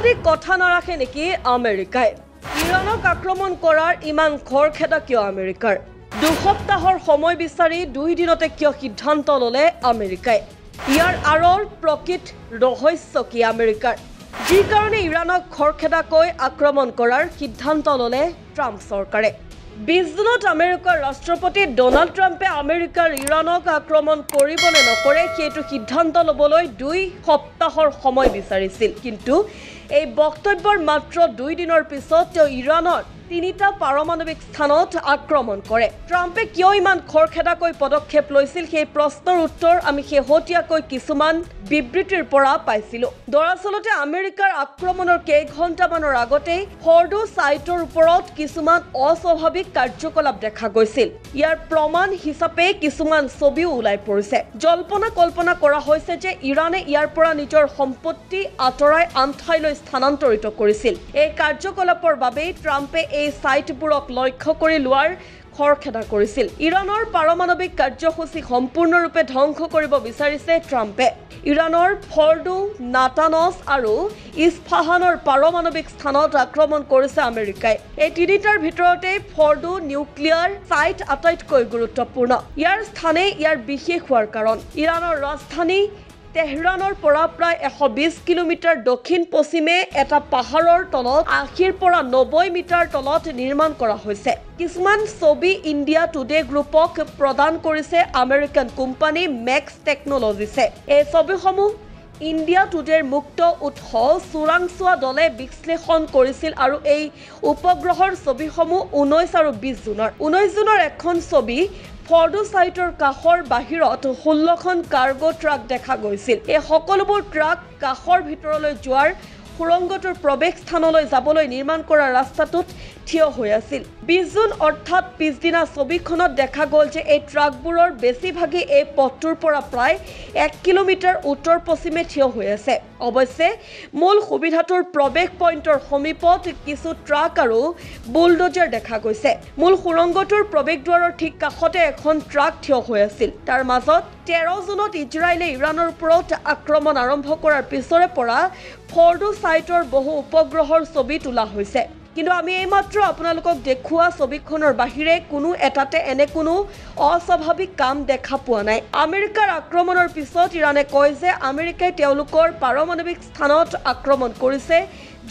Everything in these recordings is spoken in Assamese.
সৰ্বাধিক কথা নাৰাখে নেকি আমেৰিকাই ইৰাণক আক্ৰমণ কৰাৰ ইমান খৰখেদা কিয় আমেৰিকাৰ দুসপ্তাহৰ সময় বিচাৰি 2 দিনতে কিয় সিদ্ধান্ত ললে আমেৰিকাই ইয়াৰ আৰৰ প্ৰকৃত ৰহস্য কি আমেৰিকাৰ যি কাৰণে ইৰাণক খৰখেদাকৈ আক্ৰমণ কৰাৰ সিদ্ধান্ত ললে ট্ৰাম্প চৰকাৰে 20 জুনত আমেৰিকাৰ ৰাষ্ট্ৰপতি ডোনাল্ড ট্ৰাম্পে আমেৰিকাৰ ইৰাণক আক্ৰমণ কৰিব নে নকৰে সেইটো সিদ্ধান্ত লবলৈ 2 সপ্তাহৰ সময় বিচাৰিছিল কিন্তু এই বক্তব্যৰ মাত্ৰ 2 দিনৰ পিছত তেওঁ ইৰাণৰ 3টা পাৰমাণৱিক স্থানত আক্ৰমণ কৰে ট্ৰাম্পে কিয় ইমান খৰখেদাকৈ পদক্ষেপ লৈছিল সেই প্ৰশ্নৰ উত্তৰ আমি শেহতীয়াকৈ কিছুমান বিবৃতিৰ পৰা পাইছিলো দৰাচলতে আমেৰিকাৰ আক্ৰমণৰ কেইঘণ্টামানৰ আগতেই ফৰ্ডো সাইটৰ ওপৰত কিছুমান অস্বাভাৱিক কাৰ্যকলাপ দেখা গৈছিল ইয়াৰ প্ৰমাণ হিচাপে কিছুমান ছবিও ওলাই পৰিছে জল্পনা কল্পনা কৰা হৈছে যে ইৰাণে ইয়াৰ পৰা নিজৰ সম্পত্তি আঁতৰাই আন ঠাইলৈ স্থানান্তৰিত কৰিছিল এই কাৰ্যকলাপৰ বাবে ট্ৰাম্পে এই সাইটবোৰক লক্ষ্য কৰি লোৱাৰ খৰখেদা কৰিছিল ইৰাণৰ পাৰমাণৱিক কাৰ্যসূচী সম্পূৰ্ণৰূপে ধ্বংস কৰিব বিচাৰিছে ট্ৰাম্পে ইৰাণৰ ফৰ্ডো নাটানছ আৰু ইস্ফাহানৰ পাৰমাণৱিক স্থানত আক্ৰমণ কৰিছে আমেৰিকাই এই তিনিটাৰ ভিতৰতে ফৰ্ডো নিউক্লিয়াৰ সাইট আটাইতকৈ গুৰুত্বপূৰ্ণ ইয়াৰ স্থানে ইয়াৰ বিশেষ হোৱাৰ কাৰণ ইৰাণৰ ৰাজধানী তেহৰানৰ পৰা প্ৰায় 120 কিলোমিটাৰ দক্ষিণ পশ্চিমে এটা পাহাৰৰ তলত 80 পৰা 90 মিটাৰ তলত নিৰ্মাণ কৰা হৈছে কিছুমান ছবি ইণ্ডিয়া টুডে গ্ৰুপক প্ৰদান কৰিছে আমেৰিকান কোম্পানী মেক্স টেকনলজিছে এই ছবিসমূহ ইণ্ডিয়া টুডেৰ মুক্ত উৎস চোৰাংচোৱা দলে বিশ্লেষণ কৰিছিল আৰু এই উপগ্ৰহৰ ছবিসমূহ 19 আৰু 20 জুনৰ 19 জুনৰ এখন ছবি ফৰ্ডো সাইটৰ কাষৰ বাহিৰত 16খন কাৰ্গো ট্ৰাক দেখা গৈছিল এই সকলোবোৰ ট্ৰাক কাষৰ ভিতৰলৈ যোৱাৰ সুৰংগটোৰ প্ৰৱেশ স্থানলৈ যাবলৈ নিৰ্মাণ কৰা ৰাস্তাটোত থিয় হৈ আছিল 20 জুন অৰ্থাৎ পিছদিনা ছবিখনত দেখা গ'ল যে এই ট্ৰাকবোৰৰ বেছিভাগেই এই পথটোৰ পৰা প্ৰায় 1 কিলোমিটাৰ উত্তৰ পশ্চিমে থিয় হৈ আছে অৱশ্যে মূল সুবিধাটোৰ প্ৰৱেশ পইণ্টৰ সমীপত কিছু ট্ৰাক আৰু বুলডোজাৰ দেখা গৈছে মূল সুৰংগটোৰ প্ৰৱেশদ্বাৰৰ ঠিক কাষতে এখন ট্ৰাক থিয় হৈ আছিল তাৰ মাজত 13 জুনত ইজৰাইলে ইৰাণৰ ওপৰত আক্ৰমণ আৰম্ভ কৰাৰ পিছৰে পৰা ফৰ্ডো সাইটৰ বহু উপগ্ৰহৰ ছবি তোলা হৈছে কিন্তু আমি এইমাত্ৰ আপোনালোকক দেখুওৱা ছবিখনৰ বাহিৰে কোনো এটাতে এনে কোনো অস্বাভাৱিক কাম দেখা পোৱা নাই আমেৰিকাৰ আক্ৰমণৰ পিছত ইৰাণে কয় যে আমেৰিকাই তেওঁলোকৰ পাৰমাণৱিক স্থানত আক্ৰমণ কৰিছে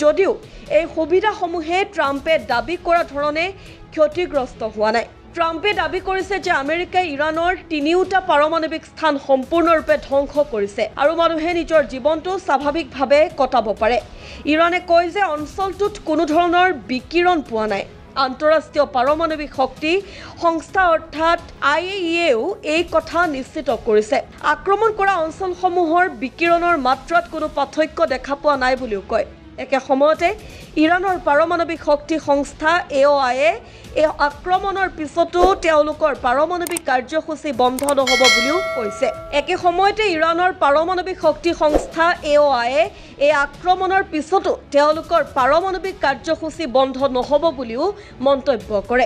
যদিও এই সুবিধাসমূহে ট্ৰাম্পে দাবী কৰা ধৰণে ক্ষতিগ্ৰস্ত হোৱা নাই ট্ৰাম্পে দাবী কৰিছে যে আমেৰিকাই ইৰাণৰ 3টা পাৰমাণৱিক স্থান সম্পূৰ্ণৰূপে ধ্বংস কৰিছে আৰু মানুহে নিজৰ জীৱনটো স্বাভাৱিকভাৱে কটাব পাৰে ইৰাণে কয় যে অঞ্চলটোত কোনো ধৰণৰ বিকিৰণ পোৱা নাই আন্তঃৰাষ্ট্ৰীয় পাৰমাণৱিক শক্তি সংস্থা অৰ্থাৎ IAEAও এই কথা নিশ্চিত কৰিছে আক্ৰমণ কৰা অঞ্চলসমূহৰ বিকিৰণৰ মাত্ৰাত কোনো পাৰ্থক্য দেখা পোৱা নাই বুলিও কয় একে সময়তে ইৰাণৰ পাৰমাণৱিক শক্তি সংস্থা AOIয়ে এই আক্ৰমণৰ পিছতো তেওঁলোকৰ পাৰমাণৱিক কাৰ্যসূচী বন্ধ নহব বুলিও কৈছে একে সময়তে ইৰাণৰ পাৰমাণৱিক শক্তি সংস্থা AOIয়ে এই আক্ৰমণৰ পিছতো তেওঁলোকৰ পাৰমাণৱিক কাৰ্যসূচী বন্ধ নহব বুলিও মন্তব্য কৰে